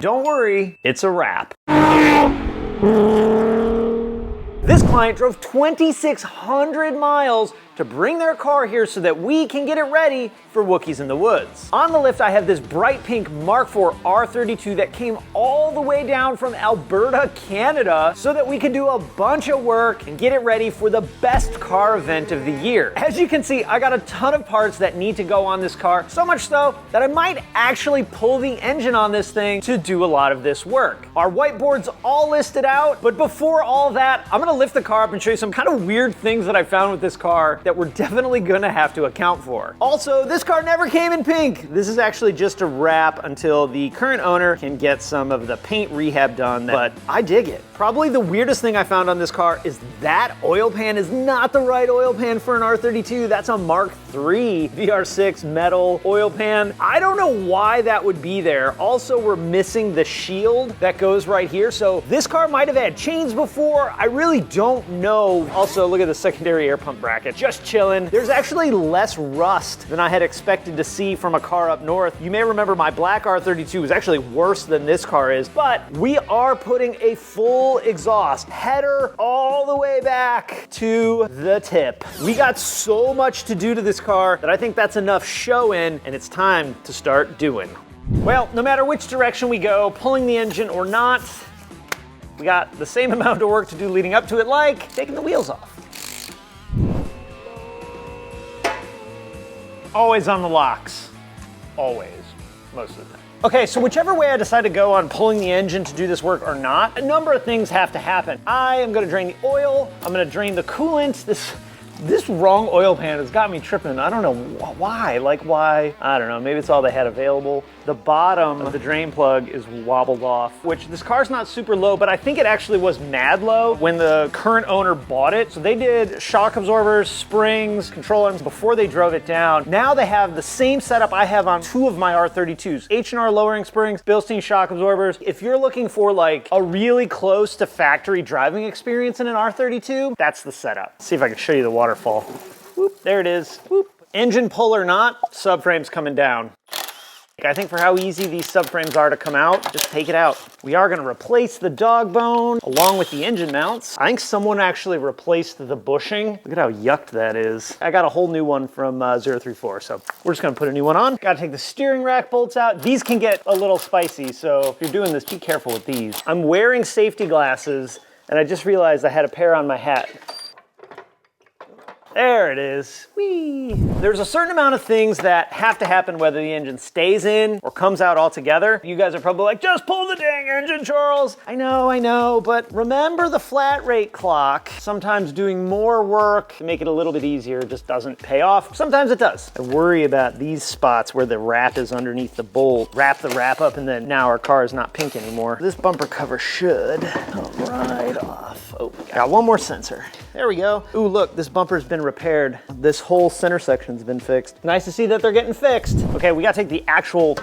don't worry, it's a wrap. This client drove 2,600 miles to bring their car here so that we can get it ready for Wookies in the Woods. On the lift, I have this bright pink Mark IV R32 that came all the way down from Alberta, Canada, so that we could do a bunch of work and get it ready for the best car event of the year. As you can see, I got a ton of parts that need to go on this car, so much so that I might actually pull the engine on this thing to do a lot of this work. Our whiteboard's all listed out, but before all that, I'm gonna lift the car up and show you some kind of weird things that I found with this car that we're definitely gonna have to account for. Also, this car never came in pink. This is actually just a wrap until the current owner can get some of the paint rehab done, but I dig it. Probably the weirdest thing I found on this car is that oil pan is not the right oil pan for an R32. That's a Mark III VR6 metal oil pan. I don't know why that would be there. Also, we're missing the shield that goes right here. So this car might have had chains before. I really don't know. Also, look at the secondary air pump bracket. Just chilling. There's actually less rust than I had expected to see from a car up north. You may remember my black R32 was actually worse than this car is, but we are putting a full exhaust header all the way back to the tip. We got so much to do to this car that I think that's enough showing, and it's time to start doing. Well, no matter which direction we go, pulling the engine or not, we got the same amount of work to do leading up to it, like taking the wheels off. Always on the locks. Always. Most of the time. Okay, so whichever way I decide to go on pulling the engine to do this work or not, a number of things have to happen. I am gonna drain the oil, I'm gonna drain the coolant. This wrong oil pan has got me tripping. I don't know why, why? I don't know, maybe it's all they had available. The bottom of the drain plug is wobbled off, which this car's not super low, but I think it actually was mad low when the current owner bought it. So they did shock absorbers, springs, control arms before they drove it down. Now they have the same setup I have on two of my R32s. H&R lowering springs, Bilstein shock absorbers. If you're looking for like a really close to factory driving experience in an R32, that's the setup. Let's see if I can show you the waterfall. Whoop, there it is. Whoop. Engine pull or not, subframe's coming down. I think for how easy these subframes are to come out, just take it out. We are gonna replace the dog bone along with the engine mounts. I think someone actually replaced the bushing. Look at how yucked that is. I got a whole new one from 034, so we're just gonna put a new one on. Gotta take the steering rack bolts out. These can get a little spicy, so if you're doing this, be careful with these. I'm wearing safety glasses, and I just realized I had a pair on my hat. There it is. Whee! There's a certain amount of things that have to happen whether the engine stays in or comes out altogether. You guys are probably like, just pull the dang engine, Charles. I know, but remember the flat rate clock. Sometimes doing more work to make it a little bit easier just doesn't pay off. Sometimes it does. I worry about these spots where the wrap is underneath the bolt. Wrap the wrap up and then now our car is not pink anymore. This bumper cover should come right off. Oh, got one more sensor. There we go. Ooh, look, this bumper's been repaired. This whole center section's been fixed. Nice to see that they're getting fixed. Okay, we gotta take the actual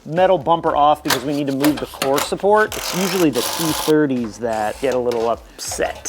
metal bumper off because we need to move the core support. It's usually the T30s that get a little upset.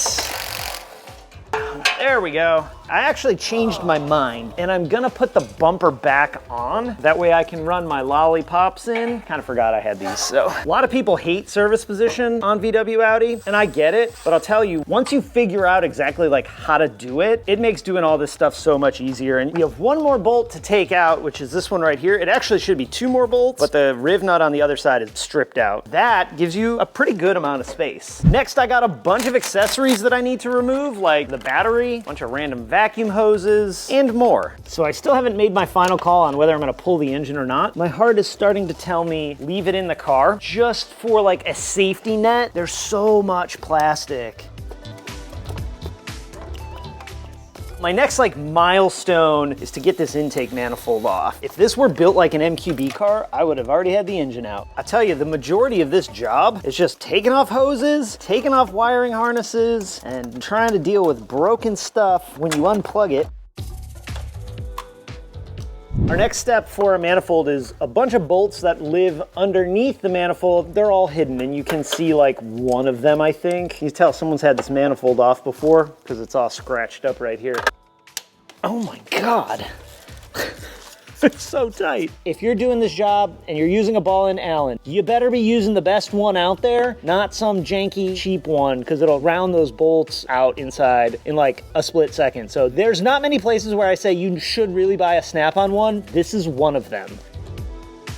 There we go. I actually changed my mind and I'm gonna put the bumper back on. That way I can run my lollipops in. Kind of forgot I had these. So a lot of people hate service position on VW Audi and I get it, but I'll tell you, once you figure out exactly like how to do it, it makes doing all this stuff so much easier. And we have one more bolt to take out, which is this one right here. It actually should be two more bolts, but the riv nut on the other side is stripped out. That gives you a pretty good amount of space. Next, I got a bunch of accessories that I need to remove, like the battery, a bunch of random vacuum hoses, and more. So I still haven't made my final call on whether I'm gonna pull the engine or not. My heart is starting to tell me leave it in the car just for like a safety net. There's so much plastic. My next like milestone is to get this intake manifold off. If this were built like an MQB car, I would have already had the engine out. I tell you, the majority of this job is just taking off hoses, taking off wiring harnesses, and trying to deal with broken stuff when you unplug it. Our next step for a manifold is a bunch of bolts that live underneath the manifold. They're all hidden and you can see like one of them, I think. You can tell someone's had this manifold off before because it's all scratched up right here. Oh my God. It's so tight. If you're doing this job and you're using a ball and Allen, you better be using the best one out there, not some janky, cheap one, because it'll round those bolts out inside in like a split second. So there's not many places where I say you should really buy a Snap-on one. This is one of them.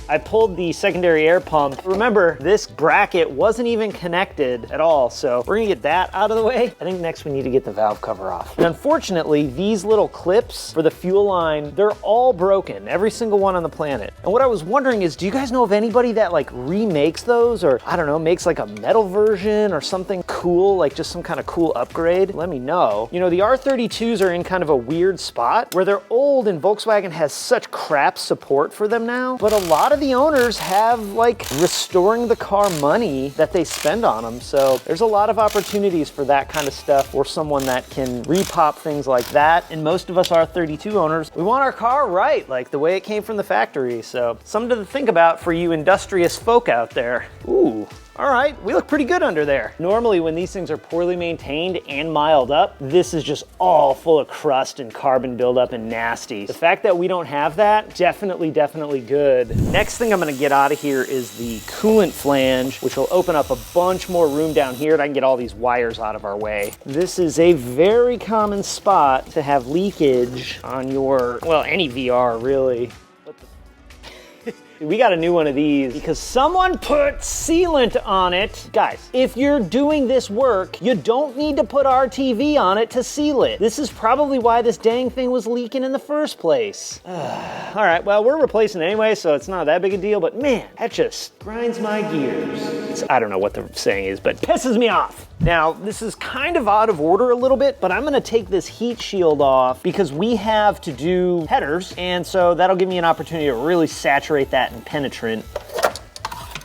I pulled the secondary air pump. Remember, this bracket wasn't even connected at all, so we're gonna get that out of the way. I think next we need to get the valve cover off. And unfortunately, these little clips for the fuel line, they're all broken, every single one on the planet. And what I was wondering is, do you guys know of anybody that like remakes those, or I don't know, makes like a metal version or something cool, like just some kind of cool upgrade? Let me know. You know, the R32s are in kind of a weird spot where they're old and Volkswagen has such crap support for them now, but a lot of the owners have like restoring the car money that they spend on them. So there's a lot of opportunities for that kind of stuff, or someone that can repop things like that. And most of us R32 owners, we want our car right, like the way it came from the factory. So something to think about for you industrious folk out there. Ooh. All right, we look pretty good under there. Normally when these things are poorly maintained and miled up, this is just all full of crust and carbon buildup and nasty. The fact that we don't have that, definitely good. Next thing I'm gonna get out of here is the coolant flange, which will open up a bunch more room down here and I can get all these wires out of our way. This is a very common spot to have leakage on your, well, any VR really. We got a new one of these because someone put sealant on it. Guys, if you're doing this work, you don't need to put RTV on it to seal it. This is probably why this dang thing was leaking in the first place. All right, well, we're replacing it anyway, so it's not that big a deal, but man, that just grinds my gears. I don't know what the saying is, but pisses me off. Now, this is kind of out of order a little bit, but I'm gonna take this heat shield off because we have to do headers, and so that'll give me an opportunity to really saturate that in penetrant.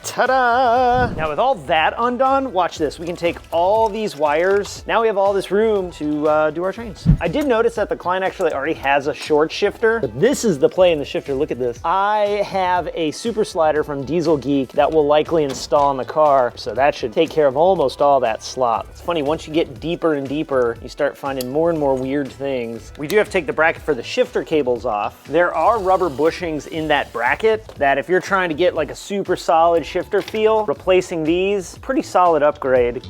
Ta-da! Now with all that undone, watch this. We can take all these wires. Now we have all this room to do our trains. I did notice that the Klein actually already has a short shifter, but this is the play in the shifter. Look at this. I have a super slider from Diesel Geek that will likely install in the car, so that should take care of almost all that slop. It's funny, once you get deeper and deeper, you start finding more and more weird things. We do have to take the bracket for the shifter cables off. There are rubber bushings in that bracket that if you're trying to get like a super solid shifter feel, replacing these, pretty solid upgrade.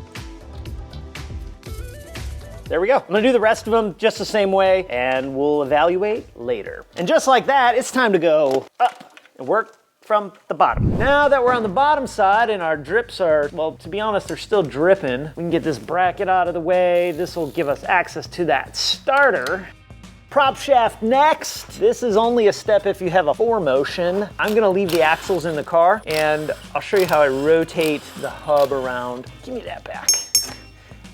There we go. I'm gonna do the rest of them just the same way and we'll evaluate later. And just like that, it's time to go up and work from the bottom. Now that we're on the bottom side and our drips are, well, to be honest, they're still dripping, we can get this bracket out of the way. This will give us access to that starter. Prop shaft next. This is only a step if you have a 4Motion. I'm gonna leave the axles in the car and I'll show you how I rotate the hub around. Give me that back.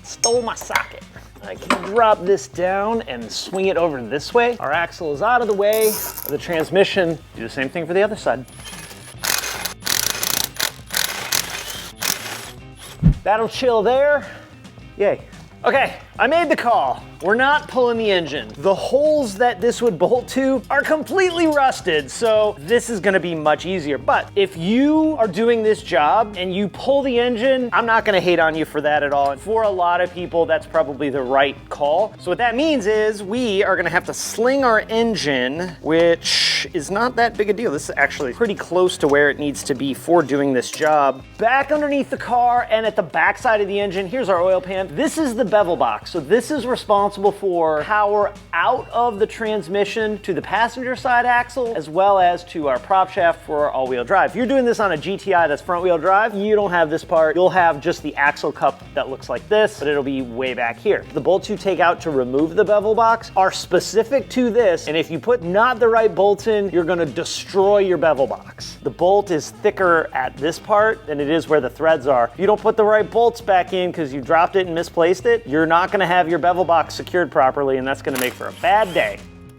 Stole my socket. I can drop this down and swing it over this way. Our axle is out of the way. The transmission, do the same thing for the other side. That'll chill there. Yay. Okay, I made the call. We're not pulling the engine. The holes that this would bolt to are completely rusted, so this is gonna be much easier. But if you are doing this job and you pull the engine, I'm not gonna hate on you for that at all. And for a lot of people, that's probably the right call. So what that means is we are gonna have to sling our engine, which is not that big a deal. This is actually pretty close to where it needs to be for doing this job. Back underneath the car and at the back side of the engine, here's our oil pan. This is the bevel box. So this is responsible for power out of the transmission to the passenger side axle, as well as to our prop shaft for all-wheel drive. If you're doing this on a GTI that's front-wheel drive, you don't have this part. You'll have just the axle cup that looks like this, but it'll be way back here. The bolts you take out to remove the bevel box are specific to this, and if you put not the right bolts in, you're gonna destroy your bevel box. The bolt is thicker at this part than it is where the threads are. If you don't put the right bolts back in because you dropped it and misplaced it, you're not gonna have your bevel box secured properly, and that's gonna make for a bad day.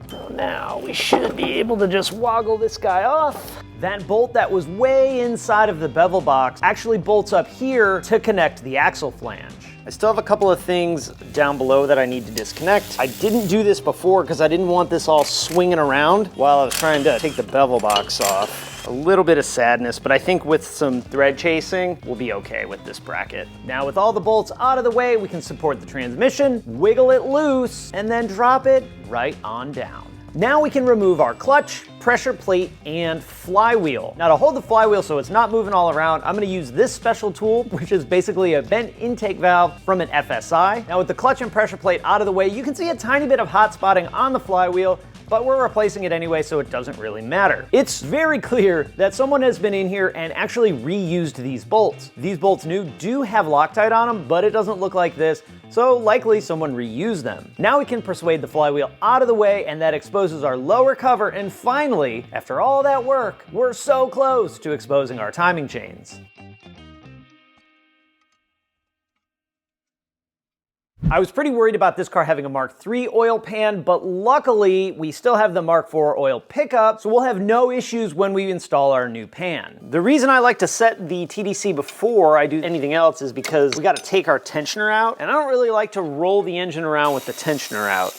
So now we should be able to just woggle this guy off. That bolt that was way inside of the bevel box actually bolts up here to connect the axle flange. I still have a couple of things down below that I need to disconnect. I didn't do this before because I didn't want this all swinging around while I was trying to take the bevel box off. A little bit of sadness, but I think with some thread chasing, we'll be okay with this bracket. Now with all the bolts out of the way, we can support the transmission, wiggle it loose, and then drop it right on down. Now we can remove our clutch, pressure plate, and flywheel. Now to hold the flywheel so it's not moving all around, I'm gonna use this special tool, which is basically a vent intake valve from an FSI. Now with the clutch and pressure plate out of the way, you can see a tiny bit of hot spotting on the flywheel, but we're replacing it anyway, so it doesn't really matter. It's very clear that someone has been in here and actually reused these bolts. These bolts new do have Loctite on them, but it doesn't look like this, so likely someone reused them. Now we can persuade the flywheel out of the way, and that exposes our lower cover, and finally, after all that work, we're so close to exposing our timing chains. I was pretty worried about this car having a Mark III oil pan, but luckily we still have the Mark IV oil pickup, so we'll have no issues when we install our new pan. The reason I like to set the TDC before I do anything else is because we gotta take our tensioner out, and I don't really like to roll the engine around with the tensioner out.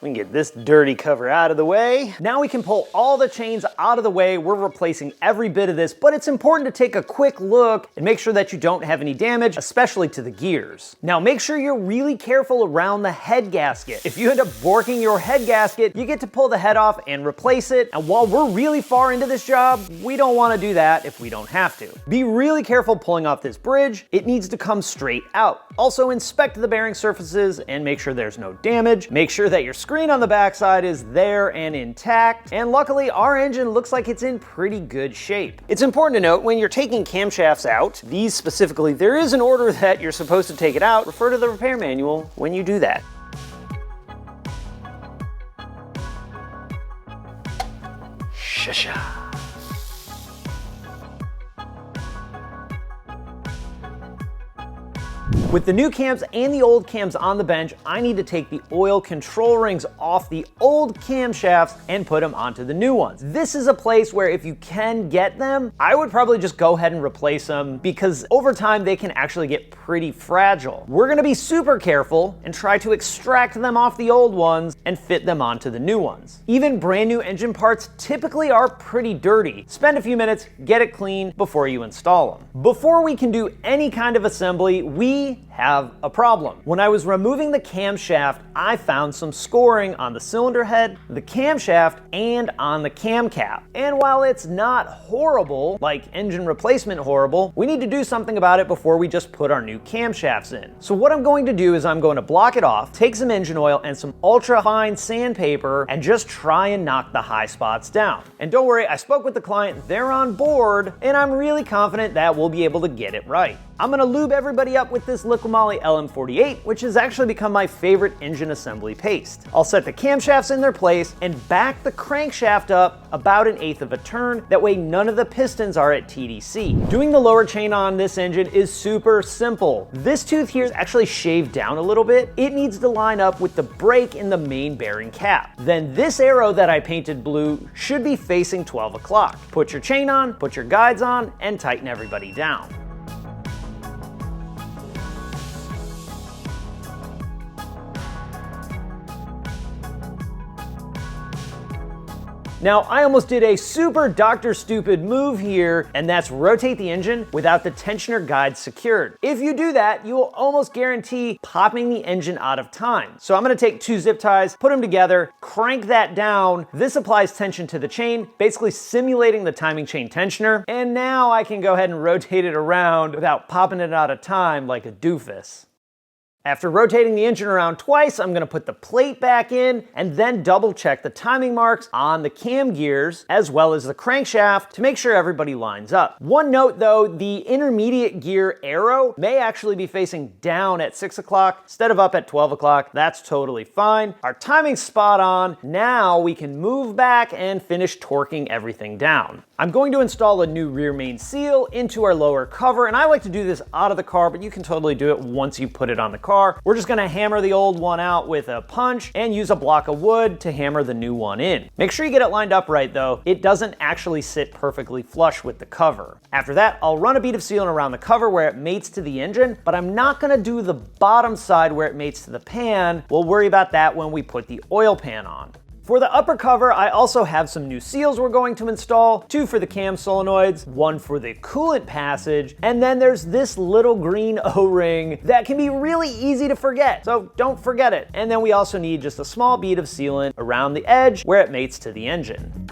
We can get this dirty cover out of the way. Now we can pull all the chains out of the way. We're replacing every bit of this, but it's important to take a quick look and make sure that you don't have any damage, especially to the gears. Now make sure you're really careful around the head gasket. If you end up borking your head gasket, you get to pull the head off and replace it. And while we're really far into this job, we don't want to do that if we don't have to. Be really careful pulling off this bridge. It needs to come straight out. Also inspect the bearing surfaces and make sure there's no damage. Make sure that your screen on the backside is there and intact, and luckily our engine looks like it's in pretty good shape. It's important to note when you're taking camshafts out, these specifically, there is an order that you're supposed to take it out. Refer to the repair manual when you do that. Shasha. With the new cams and the old cams on the bench, I need to take the oil control rings off the old camshafts and put them onto the new ones. This is a place where if you can get them, I would probably just go ahead and replace them because over time they can actually get pretty fragile. We're gonna be super careful and try to extract them off the old ones and fit them onto the new ones. Even brand new engine parts typically are pretty dirty. Spend a few minutes, get it clean before you install them. Before we can do any kind of assembly, we have a problem. When I was removing the camshaft, I found some scoring on the cylinder head, the camshaft, and on the cam cap. And while it's not horrible, like engine replacement horrible, we need to do something about it before we just put our new camshafts in. So what I'm going to do is I'm going to block it off, take some engine oil and some ultra fine sandpaper, and just try and knock the high spots down. And don't worry, I spoke with the client, they're on board, and I'm really confident that we'll be able to get it right. I'm gonna lube everybody up with this Liquimoly LM48, which has actually become my favorite engine assembly paste. I'll set the camshafts in their place and back the crankshaft up about 1/8 of a turn. That way none of the pistons are at TDC. Doing the lower chain on this engine is super simple. This tooth here is actually shaved down a little bit. It needs to line up with the brake in the main bearing cap. Then this arrow that I painted blue should be facing 12 o'clock. Put your chain on, put your guides on, and tighten everybody down. Now, I almost did a super Dr. Stupid move here, and that's rotate the engine without the tensioner guide secured. If you do that, you will almost guarantee popping the engine out of time. So I'm gonna take 2 zip ties, put them together, crank that down. This applies tension to the chain, basically simulating the timing chain tensioner. And now I can go ahead and rotate it around without popping it out of time like a doofus. After rotating the engine around twice, I'm gonna put the plate back in and then double check the timing marks on the cam gears as well as the crankshaft to make sure everybody lines up. One note though, the intermediate gear arrow may actually be facing down at 6 o'clock instead of up at 12 o'clock. That's totally fine. Our timing's spot on. Now we can move back and finish torquing everything down. I'm going to install a new rear main seal into our lower cover, and I like to do this out of the car, but you can totally do it once you put it on the car. We're just gonna hammer the old one out with a punch and use a block of wood to hammer the new one in. Make sure you get it lined up right though. It doesn't actually sit perfectly flush with the cover. After that, I'll run a bead of sealant around the cover where it mates to the engine, but I'm not gonna do the bottom side where it mates to the pan. We'll worry about that when we put the oil pan on. For the upper cover, I also have some new seals we're going to install, 2 for the cam solenoids, 1 for the coolant passage, and then there's this little green O-ring that can be really easy to forget, so don't forget it. And then we also need just a small bead of sealant around the edge where it mates to the engine.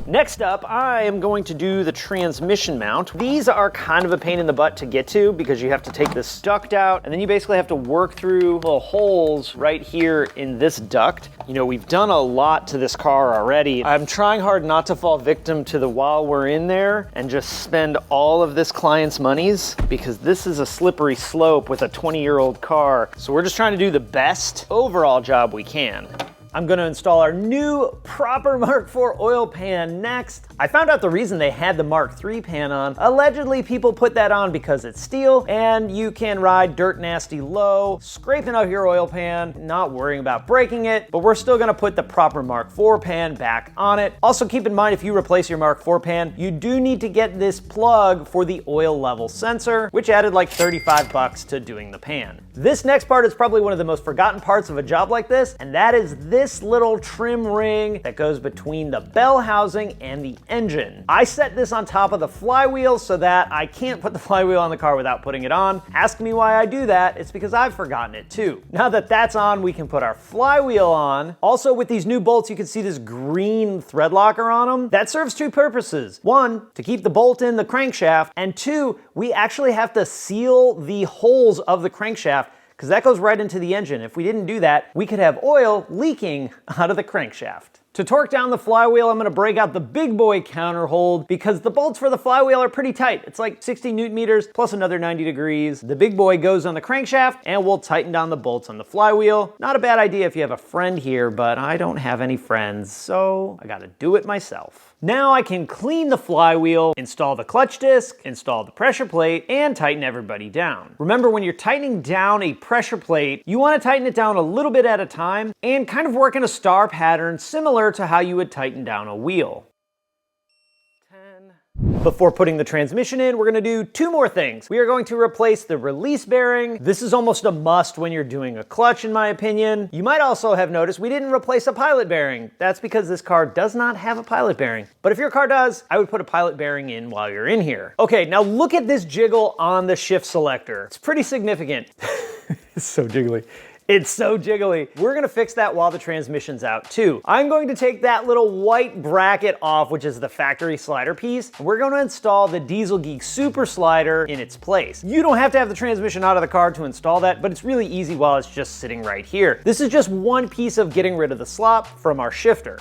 Next up, I am going to do the transmission mount. These are kind of a pain in the butt to get to because you have to take this duct out and then you basically have to work through little holes right here in this duct. You know, we've done a lot to this car already. I'm trying hard not to fall victim to the while we're in there and just spend all of this client's monies because this is a slippery slope with a 20-year-old car. So we're just trying to do the best overall job we can. I'm gonna install our new proper Mark IV oil pan next. I found out the reason they had the Mark III pan on. Allegedly, people put that on because it's steel and you can ride dirt nasty low, scraping out your oil pan, not worrying about breaking it, but we're still gonna put the proper Mark IV pan back on it. Also keep in mind, if you replace your Mark IV pan, you do need to get this plug for the oil level sensor, which added like 35 bucks to doing the pan. This next part is probably one of the most forgotten parts of a job like this, and that is this little trim ring that goes between the bell housing and the engine. I set this on top of the flywheel so that I can't put the flywheel on the car without putting it on. Ask me why I do that. It's because I've forgotten it too. Now that that's on, we can put our flywheel on. Also, with these new bolts, you can see this green thread locker on them. That serves 2 purposes. 1, to keep the bolt in the crankshaft, and 2, we actually have to seal the holes of the crankshaft because that goes right into the engine. If we didn't do that, we could have oil leaking out of the crankshaft. To torque down the flywheel, I'm gonna break out the big boy counter hold because the bolts for the flywheel are pretty tight. It's like 60 Newton meters plus another 90 degrees. The big boy goes on the crankshaft and we'll tighten down the bolts on the flywheel. Not a bad idea if you have a friend here, but I don't have any friends, so I gotta do it myself. Now I can clean the flywheel, install the clutch disc, install the pressure plate, and tighten everybody down. Remember, when you're tightening down a pressure plate, you want to tighten it down a little bit at a time and kind of work in a star pattern similar to how you would tighten down a wheel. Before putting the transmission in, we're gonna do 2 more things. We are going to replace the release bearing. This is almost a must when you're doing a clutch, in my opinion. You might also have noticed we didn't replace a pilot bearing. That's because this car does not have a pilot bearing. But if your car does, I would put a pilot bearing in while you're in here. Okay, now look at this jiggle on the shift selector. It's pretty significant. It's so jiggly. It's so jiggly. We're gonna fix that while the transmission's out too. I'm going to take that little white bracket off, which is the factory slider piece, and we're gonna install the Diesel Geek Super Slider in its place. You don't have to have the transmission out of the car to install that, but it's really easy while it's just sitting right here. This is just one piece of getting rid of the slop from our shifter.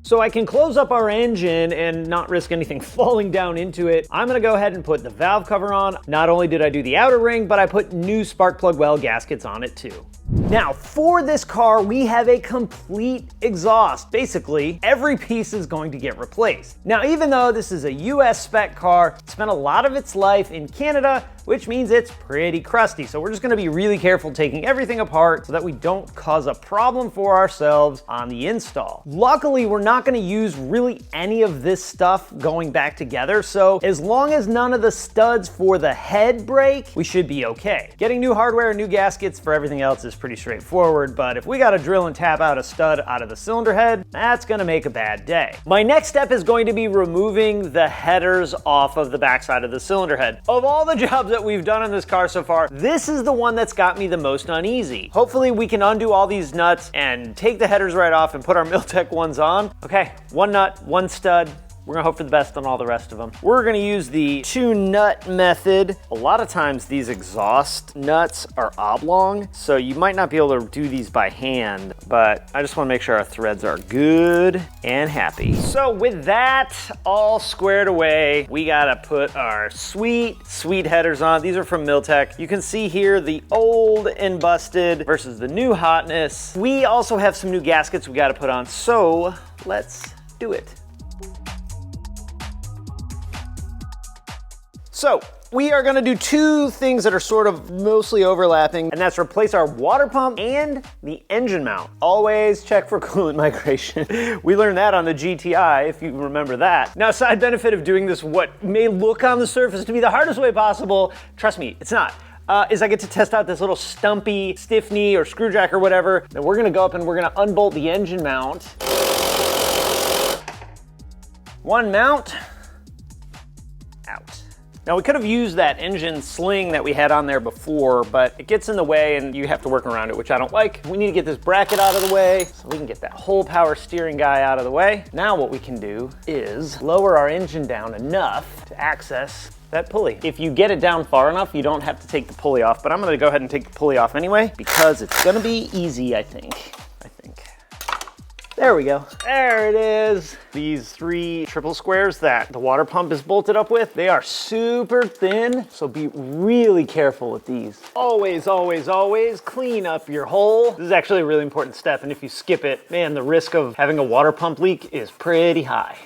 So I can close up our engine and not risk anything falling down into it. I'm gonna go ahead and put the valve cover on. Not only did I do the outer ring, but I put new spark plug well gaskets on it too. Now, for this car, we have a complete exhaust. Basically, every piece is going to get replaced. Now, even though this is a US spec car, it spent a lot of its life in Canada, which means it's pretty crusty. So we're just gonna be really careful taking everything apart so that we don't cause a problem for ourselves on the install. Luckily, we're not gonna use really any of this stuff going back together. So as long as none of the studs for the head break, we should be okay. Getting new hardware and new gaskets for everything else is pretty straightforward, but if we gotta drill and tap out a stud out of the cylinder head, that's gonna make a bad day. My next step is going to be removing the headers off of the backside of the cylinder head. Of all the jobs that we've done in this car so far, this is the one that's got me the most uneasy. Hopefully we can undo all these nuts and take the headers right off and put our Miltech ones on. Okay, 1 nut, 1 stud. We're gonna hope for the best on all the rest of them. We're gonna use the 2-nut method. A lot of times these exhaust nuts are oblong, so you might not be able to do these by hand, but I just wanna make sure our threads are good and happy. So with that all squared away, we gotta put our sweet headers on. These are from Miltech. You can see here the old and busted versus the new hotness. We also have some new gaskets we gotta put on, so let's do it. So, we are gonna do two things that are sort of mostly overlapping, and that's replace our water pump and the engine mount. Always check for coolant migration. We learned that on the GTI, if you remember that. Now, side benefit of doing this, what may look on the surface to be the hardest way possible, trust me, it's not. Is I get to test out this little stumpy stiffney or screw jack or whatever. Then we're gonna go up and we're gonna unbolt the engine mount. One mount, out. Now we could have used that engine sling that we had on there before, but it gets in the way and you have to work around it, which I don't like. We need to get this bracket out of the way so we can get that whole power steering guy out of the way. Now what we can do is lower our engine down enough to access that pulley. If you get it down far enough, you don't have to take the pulley off, but I'm gonna go ahead and take the pulley off anyway because it's gonna be easy, I think. There we go. There it is. These 3 triple squares that the water pump is bolted up with, they are super thin, so be really careful with these. Always, always, always clean up your hole. This is actually a really important step, and if you skip it, man, the risk of having a water pump leak is pretty high.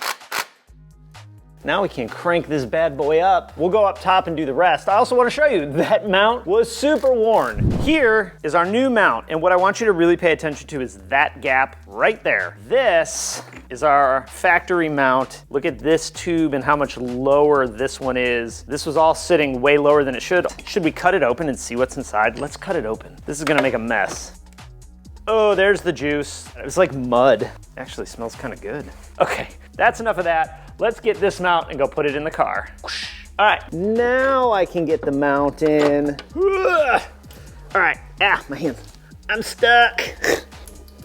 Now we can crank this bad boy up. We'll go up top and do the rest. I also want to show you that mount was super worn. Here is our new mount, and what I want you to really pay attention to is that gap right there. This is our factory mount. Look at this tube and how much lower this one is. This was all sitting way lower than it should. Should we cut it open and see what's inside? Let's cut it open. This is gonna make a mess. Oh, there's the juice. It's like mud. Actually smells kind of good. Okay, that's enough of that. Let's get this mount and go put it in the car. All right, now I can get the mount in. All right, my hands. I'm stuck.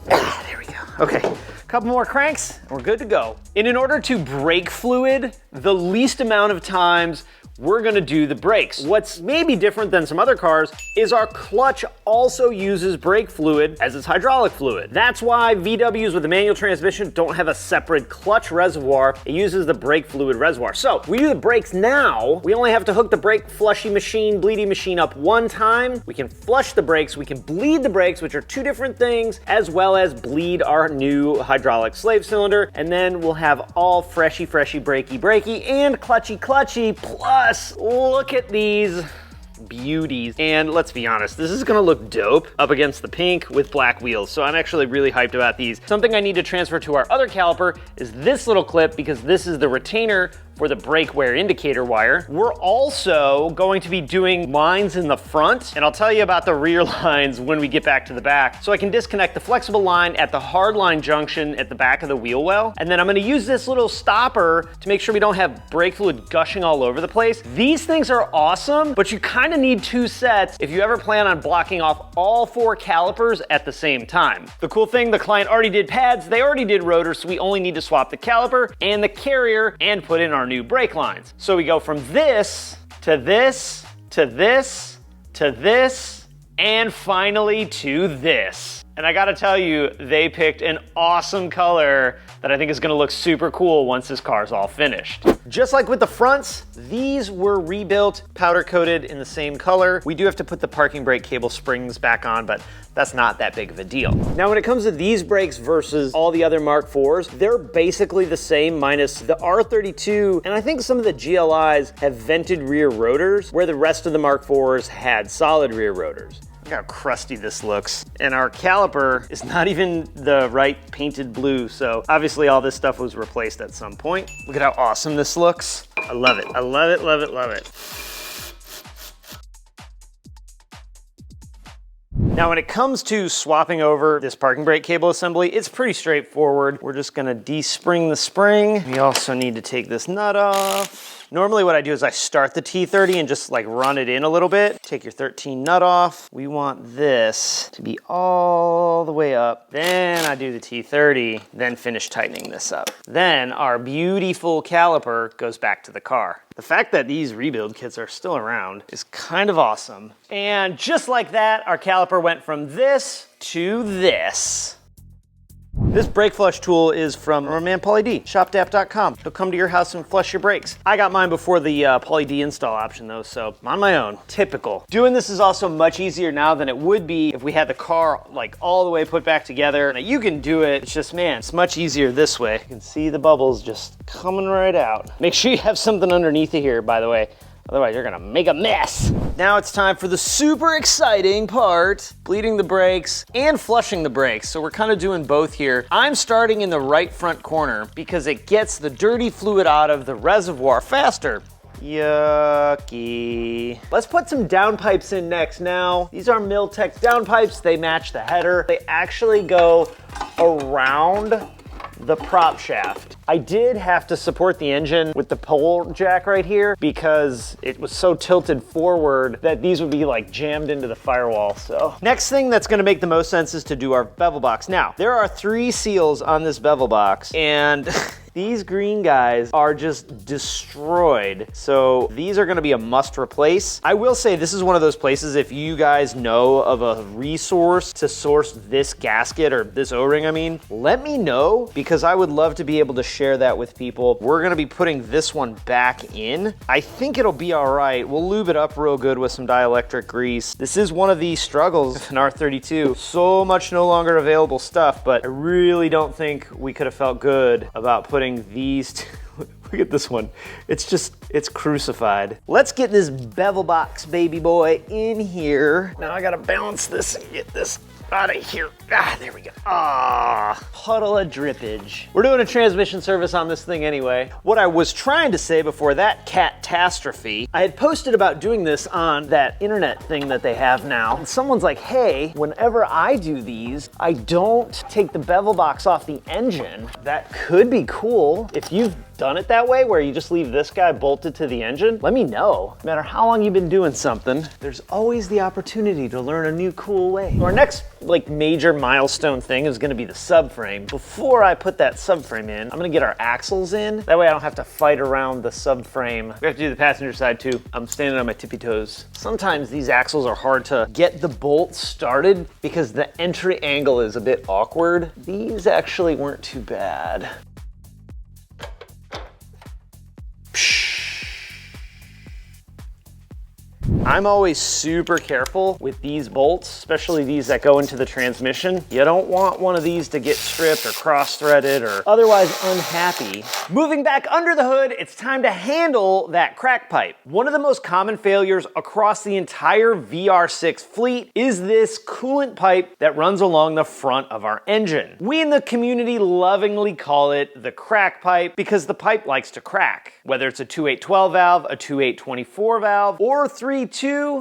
There we go. Okay, a couple more cranks and we're good to go. And in order to brake fluid the least amount of times, we're gonna do the brakes. What's maybe different than some other cars is our clutch also uses brake fluid as its hydraulic fluid. That's why VWs with a manual transmission don't have a separate clutch reservoir. It uses the brake fluid reservoir. So we do the brakes now. We only have to hook the brake flushy machine, bleedy machine up one time. We can flush the brakes, we can bleed the brakes, which are 2 different things, as well as bleed our new hydraulic slave cylinder. And then we'll have all freshy, brakey, and clutchy, plus look at these beauties. And let's be honest, this is gonna look dope up against the pink with black wheels. So I'm actually really hyped about these. Something I need to transfer to our other caliper is this little clip, because this is the retainer for the brake wear indicator wire. We're also going to be doing lines in the front, and I'll tell you about the rear lines when we get back to the back. So I can disconnect the flexible line at the hard line junction at the back of the wheel well, and then I'm gonna use this little stopper to make sure we don't have brake fluid gushing all over the place. These things are awesome, but you kind of need 2 sets if you ever plan on blocking off all 4 calipers at the same time. The cool thing, the client already did pads, they already did rotors, so we only need to swap the caliper and the carrier and put in our new brake lines. So we go from this to this to this to this and finally to this. And I gotta tell you, they picked an awesome color that I think is gonna look super cool once this car's all finished. Just like with the fronts, these were rebuilt, powder coated in the same color. We do have to put the parking brake cable springs back on, but that's not that big of a deal. Now, when it comes to these brakes versus all the other Mark IVs, they're basically the same minus the R32, and I think some of the GLIs have vented rear rotors, where the rest of the Mark IVs had solid rear rotors. Look how crusty this looks. And our caliper is not even the right painted blue, so obviously all this stuff was replaced at some point. Look at how awesome this looks. I love it, I love it, love it, love it. Now, when it comes to swapping over this parking brake cable assembly, it's pretty straightforward. We're just gonna de-spring the spring. We also need to take this nut off. Normally what I do is I start the T30 and just like run it in a little bit. Take your 13 nut off. We want this to be all the way up. Then I do the T30, then finish tightening this up. Then our beautiful caliper goes back to the car. The fact that these rebuild kits are still around is kind of awesome. And just like that, our caliper went from this to this. This brake flush tool is from our man Pauly D, shopdap.com. He'll come to your house and flush your brakes. I got mine before the Pauly D install option though, so I'm on my own. Typical. Doing this is also much easier now than it would be if we had the car like all the way put back together. Now, you can do it, it's just, man, it's much easier this way. You can see the bubbles just coming right out. Make sure you have something underneath it here, by the way. Otherwise, you're gonna make a mess. Now it's time for the super exciting part, bleeding the brakes and flushing the brakes. So we're kind of doing both here. I'm starting in the right front corner because it gets the dirty fluid out of the reservoir faster. Yucky. Let's put some downpipes in next now. These are Miltech downpipes. They match the header. They actually go around the prop shaft. I did have to support the engine with the pole jack right here because it was so tilted forward that these would be like jammed into the firewall. So next thing that's gonna make the most sense is to do our bevel box. Now, there are 3 seals on this bevel box and these green guys are just destroyed. So these are gonna be a must replace. I will say this is one of those places, if you guys know of a resource to source this gasket or this O-ring, I mean, let me know because I would love to be able to share that with people. We're gonna be putting this one back in. I think it'll be all right. We'll lube it up real good with some dielectric grease. This is one of the struggles in R32. So much no longer available stuff, but I really don't think we could have felt good about putting these two. Look at this one. It's crucified. Let's get this bevel box baby boy in here. Now I gotta balance this and get this out of here. Ah, there we go. Ah, puddle of drippage. We're doing a transmission service on this thing anyway. What I was trying to say before that catastrophe, I had posted about doing this on that internet thing that they have now. And someone's like, hey, whenever I do these, I don't take the bevel box off the engine. That could be cool. If you've done it that way, where you just leave this guy bolted to the engine, let me know. No matter how long you've been doing something, there's always the opportunity to learn a new cool way. Our next major milestone thing is gonna be the subframe. Before I put that subframe in, I'm gonna get our axles in. That way I don't have to fight around the subframe. We have to do the passenger side too. I'm standing on my tippy toes. Sometimes these axles are hard to get the bolt started because the entry angle is a bit awkward. These actually weren't too bad. I'm always super careful with these bolts, especially these that go into the transmission. You don't want one of these to get stripped or cross-threaded or otherwise unhappy. Moving back under the hood, it's time to handle that crack pipe. One of the most common failures across the entire VR6 fleet is this coolant pipe that runs along the front of our engine. We in the community lovingly call it the crack pipe because the pipe likes to crack. Whether it's a 2.812 valve, a 2.824 valve, or 3.2,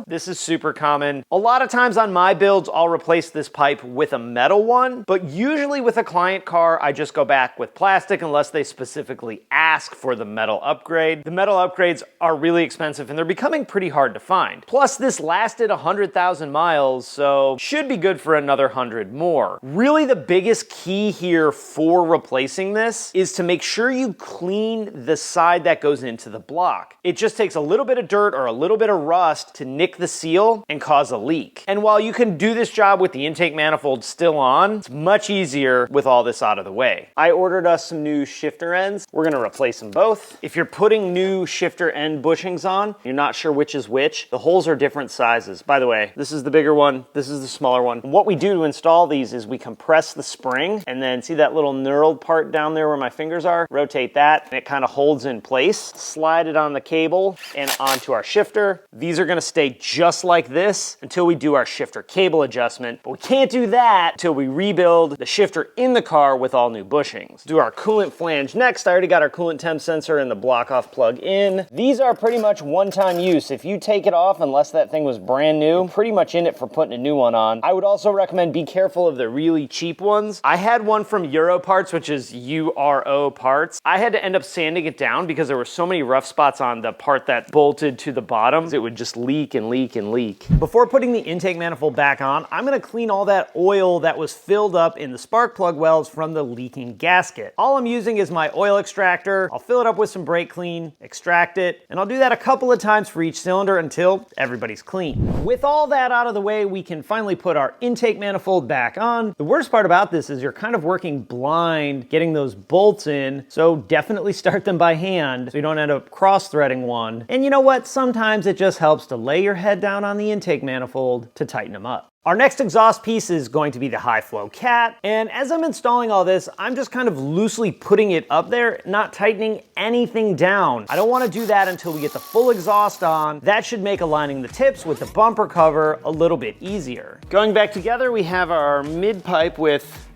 this is super common. A lot of times on my builds, I'll replace this pipe with a metal one, but usually with a client car, I just go back with plastic unless they specifically ask for the metal upgrade. The metal upgrades are really expensive and they're becoming pretty hard to find. Plus this lasted 100,000 miles, so should be good for another 100 more. Really the biggest key here for replacing this is to make sure you clean the side that goes into the block. It just takes a little bit of dirt or a little bit of rust to nick the seal and cause a leak. And while you can do this job with the intake manifold still on, it's much easier with all this out of the way. I ordered us some new shifter ends. We're gonna replace them both. If you're putting new shifter end bushings on, you're not sure which is which, the holes are different sizes. By the way, this is the bigger one, this is the smaller one. And what we do to install these is we compress the spring and then see that little knurled part down there where my fingers are? Rotate that and it kind of holds in place. Slide it on the cable and onto our shifter. These are gonna stay just like this until we do our shifter cable adjustment, but we can't do that until we rebuild the shifter in the car with all new bushings. Do our coolant flange next. I already got our coolant temp sensor and the block off plug in. These are pretty much one-time use. If you take it off, unless that thing was brand new, pretty much in it for putting a new one on. I would also recommend be careful of the really cheap ones. I had one from Euro Parts, which is URO Parts. I had to end up sanding it down because there were so many rough spots on the part that bolted to the bottom. It would just leak and leak and leak. Before putting the intake manifold back on, I'm gonna clean all that oil that was filled up in the spark plug welds from the leaking gasket. All I'm using is my oil extractor. I'll fill it up with some brake clean, extract it, and I'll do that a couple of times for each cylinder until everybody's clean. With all that out of the way, we can finally put our intake manifold back on. The worst part about this is you're kind of working blind getting those bolts in, so definitely start them by hand so you don't end up cross-threading one. And you know what? Sometimes it just helps to lay your head down on the intake manifold to tighten them up. Our next exhaust piece is going to be the high flow cat, and as I'm installing all this, I'm just kind of loosely putting it up there, not tightening anything down. I don't want to do that until we get the full exhaust on. That should make aligning the tips with the bumper cover a little bit easier. Going back together, we have our mid pipe with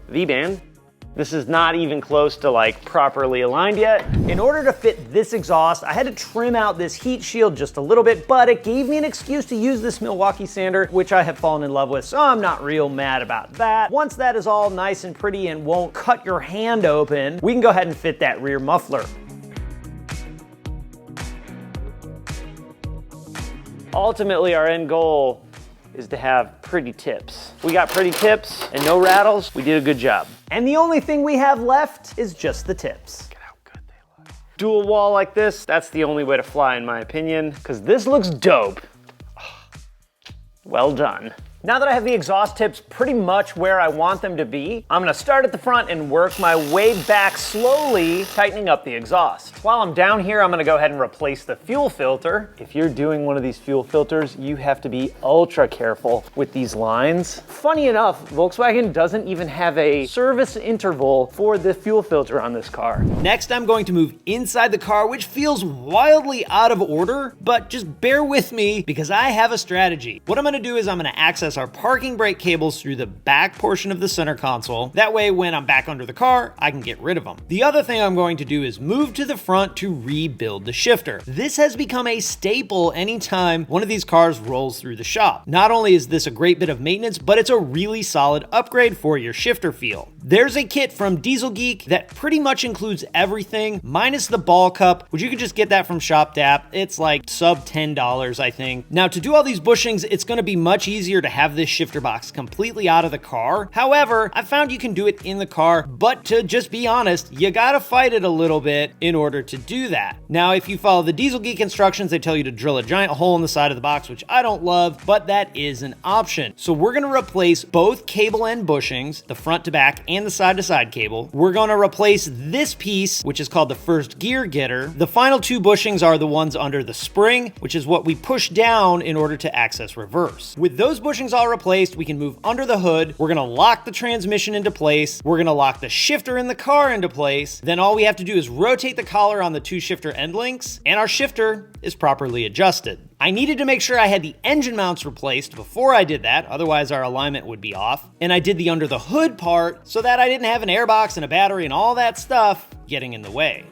V-band. This is not even close to like properly aligned yet. In order to fit this exhaust, I had to trim out this heat shield just a little bit, but it gave me an excuse to use this Milwaukee sander, which I have fallen in love with, so I'm not real mad about that. Once that is all nice and pretty and won't cut your hand open, we can go ahead and fit that rear muffler. Ultimately, our end goal is to have pretty tips. We got pretty tips and no rattles. We did a good job. And the only thing we have left is just the tips. Look at how good they look. Dual wall like this, that's the only way to fly in my opinion, because this looks dope. Well done. Now that I have the exhaust tips pretty much where I want them to be, I'm gonna start at the front and work my way back slowly, tightening up the exhaust. While I'm down here, I'm gonna go ahead and replace the fuel filter. If you're doing one of these fuel filters, you have to be ultra careful with these lines. Funny enough, Volkswagen doesn't even have a service interval for the fuel filter on this car. Next, I'm going to move inside the car, which feels wildly out of order, but just bear with me because I have a strategy. What I'm gonna do is I'm gonna access our parking brake cables through the back portion of the center console. That way, when I'm back under the car, I can get rid of them. The other thing I'm going to do is move to the front to rebuild the shifter. This has become a staple anytime one of these cars rolls through the shop. Not only is this a great bit of maintenance, but it's a really solid upgrade for your shifter feel. There's a kit from Diesel Geek that pretty much includes everything, minus the ball cup, which you can just get that from ShopDAP. It's like sub $10, I think. Now, to do all these bushings, it's gonna be much easier to have this shifter box completely out of the car. However, I found you can do it in the car, but to just be honest, you gotta fight it a little bit in order to do that. Now, if you follow the Diesel Geek instructions, they tell you to drill a giant hole in the side of the box, which I don't love, but that is an option. So we're gonna replace both cable end bushings, the front to back and the side to side cable. We're gonna replace this piece, which is called the first gear getter. The final two bushings are the ones under the spring, which is what we push down in order to access reverse. With those bushings all replaced, we can move under the hood. We're gonna lock the transmission into place. We're gonna lock the shifter in the car into place. Then all we have to do is rotate the collar on the two shifter end links, and our shifter is properly adjusted. I needed to make sure I had the engine mounts replaced before I did that, otherwise our alignment would be off. And I did the under the hood part so that I didn't have an airbox and a battery and all that stuff getting in the way.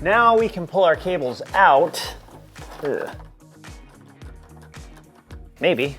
Now we can pull our cables out. Ugh. Maybe.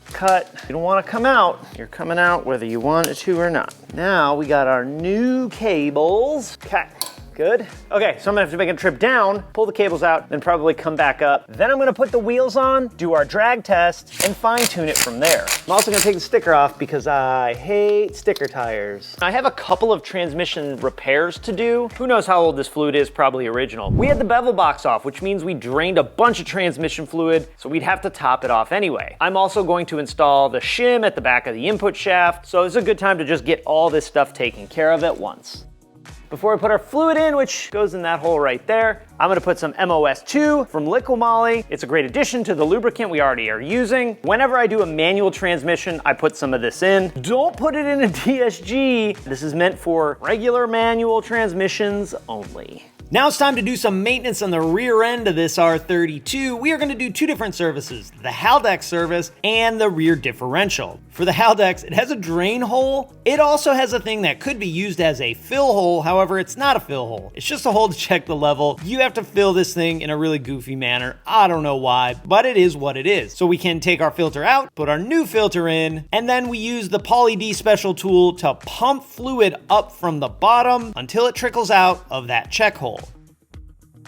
Cut. You don't want to come out. You're coming out whether you want it to or not. Now we got our new cables. Okay. Good. Okay, so I'm gonna have to make a trip down, pull the cables out, then probably come back up. Then I'm gonna put the wheels on, do our drag test, and fine tune it from there. I'm also gonna take the sticker off because I hate sticker tires. I have a couple of transmission repairs to do. Who knows how old this fluid is, probably original. We had the bevel box off, which means we drained a bunch of transmission fluid, so we'd have to top it off anyway. I'm also going to install the shim at the back of the input shaft, so it's a good time to just get all this stuff taken care of at once. Before we put our fluid in, which goes in that hole right there, I'm gonna put some MOS2 from Liquimoly. It's a great addition to the lubricant we already are using. Whenever I do a manual transmission, I put some of this in. Don't put it in a DSG. This is meant for regular manual transmissions only. Now it's time to do some maintenance on the rear end of this R32. We are going to do two different services, the Haldex service and the rear differential. For the Haldex, it has a drain hole. It also has a thing that could be used as a fill hole. However, it's not a fill hole. It's just a hole to check the level. You have to fill this thing in a really goofy manner. I don't know why, but it is what it is. So we can take our filter out, put our new filter in, and then we use the Poly D special tool to pump fluid up from the bottom until it trickles out of that check hole.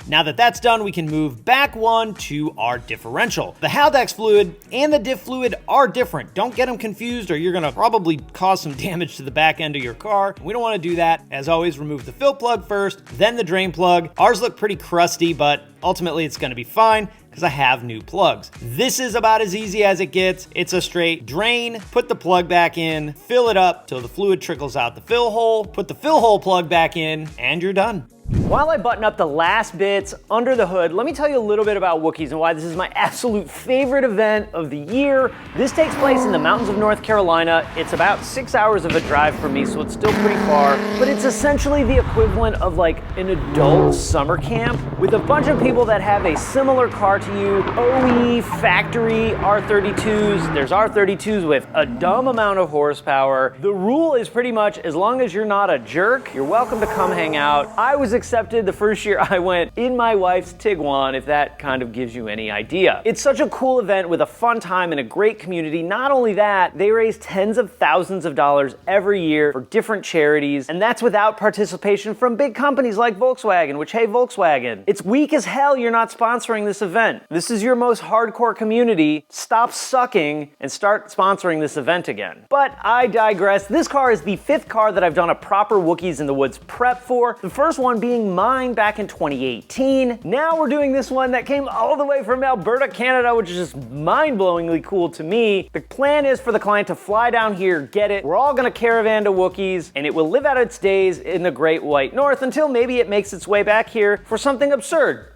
Now that that's done, we can move back one to our differential. The Haldex fluid and the diff fluid are different. Don't get them confused or you're gonna probably cause some damage to the back end of your car. We don't wanna do that. As always, remove the fill plug first, then the drain plug. Ours look pretty crusty, but ultimately it's gonna be fine because I have new plugs. This is about as easy as it gets. It's a straight drain, put the plug back in, fill it up till the fluid trickles out the fill hole, put the fill hole plug back in, and you're done. While I button up the last bits under the hood, let me tell you a little bit about Wookies and why this is my absolute favorite event of the year. This takes place in the mountains of North Carolina. It's about 6 hours of a drive for me, so it's still pretty far, but it's essentially the equivalent of like an adult summer camp with a bunch of people that have a similar car to you. OE, factory, R32s. There's R32s with a dumb amount of horsepower. The rule is pretty much as long as you're not a jerk, you're welcome to come hang out. I was accepted the first year I went in my wife's Tiguan, if that kind of gives you any idea. It's such a cool event with a fun time and a great community. Not only that, they raise tens of thousands of dollars every year for different charities, and that's without participation from big companies like Volkswagen, which, hey, Volkswagen, it's weak as hell you're not sponsoring this event. This is your most hardcore community. Stop sucking and start sponsoring this event again. But I digress. This car is the 5th car that I've done a proper Wookies in the Woods prep for. The first one being mine back in 2018. Now we're doing this one that came all the way from Alberta, Canada, which is just mind-blowingly cool to me. The plan is for the client to fly down here, get it. We're all gonna caravan to Wookies, and it will live out its days in the Great White North until maybe it makes its way back here for something absurd.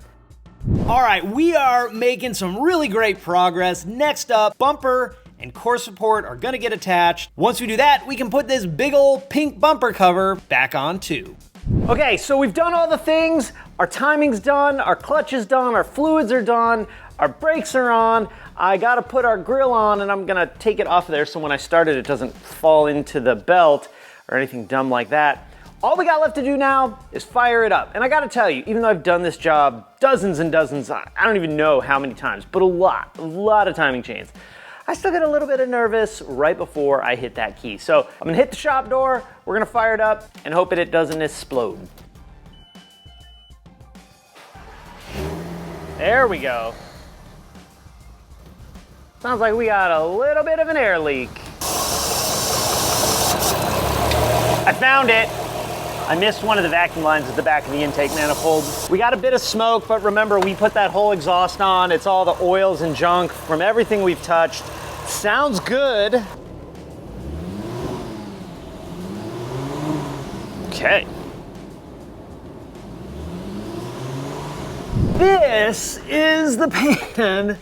All right, we are making some really great progress. Next up, bumper and core support are gonna get attached. Once we do that, we can put this big old pink bumper cover back on too. Okay, so we've done all the things. Our timing's done, our clutch is done, our fluids are done, our brakes are on. I gotta put our grill on, and I'm gonna take it off of there so when I start it, it doesn't fall into the belt or anything dumb like that. All we got left to do now is fire it up. And I gotta tell you, even though I've done this job dozens and dozens, I don't even know how many times, but a lot of timing chains, I still get a little bit of nervous right before I hit that key. So I'm gonna hit the shop door, we're gonna fire it up and hope it doesn't explode. There we go. Sounds like we got a little bit of an air leak. I found it. I missed one of the vacuum lines at the back of the intake manifold. We got a bit of smoke, but remember, we put that whole exhaust on. It's all the oils and junk from everything we've touched. Sounds good. Okay. This is the pan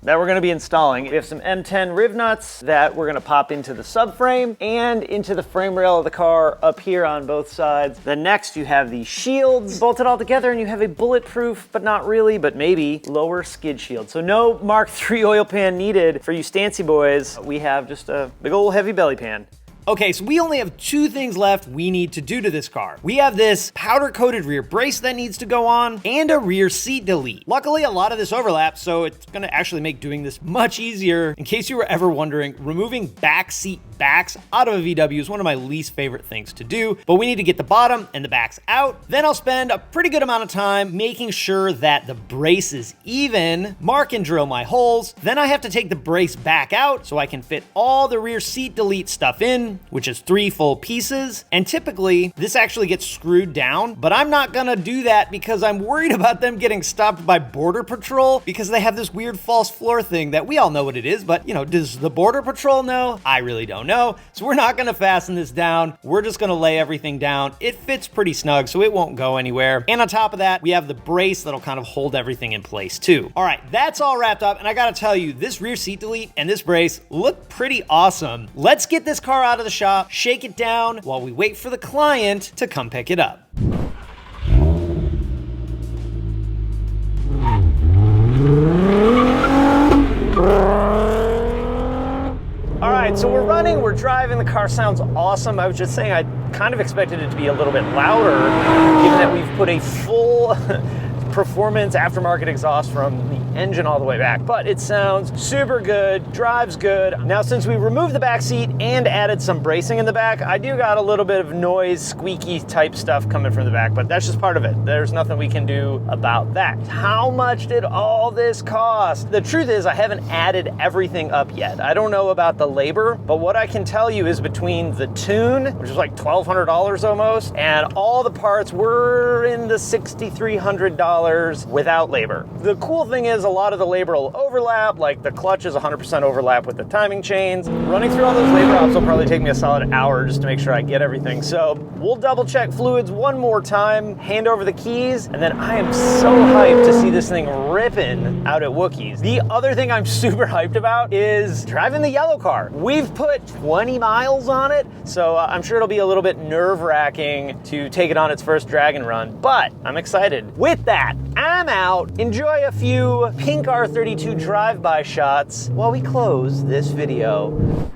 that we're gonna be installing. We have some M10 riv nuts that we're gonna pop into the subframe and into the frame rail of the car up here on both sides. Then next you have the shields bolted all together and you have a bulletproof, but not really, but maybe, lower skid shield. So no Mark III oil pan needed for you Stancy boys. We have just a big old heavy belly pan. Okay, so we only have 2 things left we need to do to this car. We have this powder-coated rear brace that needs to go on, and a rear seat delete. Luckily, a lot of this overlaps, so it's gonna actually make doing this much easier. In case you were ever wondering, removing back seat backs out of a VW is one of my least favorite things to do, but we need to get the bottom and the backs out. Then I'll spend a pretty good amount of time making sure that the brace is even, mark and drill my holes. Then I have to take the brace back out so I can fit all the rear seat delete stuff in, which is 3 full pieces. And typically this actually gets screwed down, but I'm not gonna do that because I'm worried about them getting stopped by Border Patrol because they have this weird false floor thing that we all know what it is, but you know, does the Border Patrol know? I really don't know. So we're not gonna fasten this down. We're just gonna lay everything down. It fits pretty snug, so it won't go anywhere. And on top of that, we have the brace that'll kind of hold everything in place too. All right, that's all wrapped up. And I gotta tell you, this rear seat delete and this brace look pretty awesome. Let's get this car out of the shop, shake it down while we wait for the client to come pick it up. All right, so we're running, we're driving, the car sounds awesome. I was just saying I kind of expected it to be a little bit louder, given that we've put a full performance aftermarket exhaust from the engine all the way back, but it sounds super good, drives good. Now, since we removed the back seat and added some bracing in the back, I do got a little bit of noise, squeaky type stuff coming from the back, but that's just part of it. There's nothing we can do about that. How much did all this cost? The truth is I haven't added everything up yet. I don't know about the labor, but what I can tell you is between the tune, which is like $1,200 almost, and all the parts, we're in the $6,300 without labor. The cool thing is is a lot of the labor will overlap, like the clutch is 100% overlap with the timing chains. Running through all those labor ops will probably take me a solid hour just to make sure I get everything. So we'll double check fluids one more time, hand over the keys, and then I am so hyped to see this thing ripping out at Wookies. The other thing I'm super hyped about is driving the yellow car. We've put 20 miles on it, so I'm sure it'll be a little bit nerve-wracking to take it on its first drag and run, but I'm excited. With that, I'm out. Enjoy a few pink R32 drive-by shots while we close this video.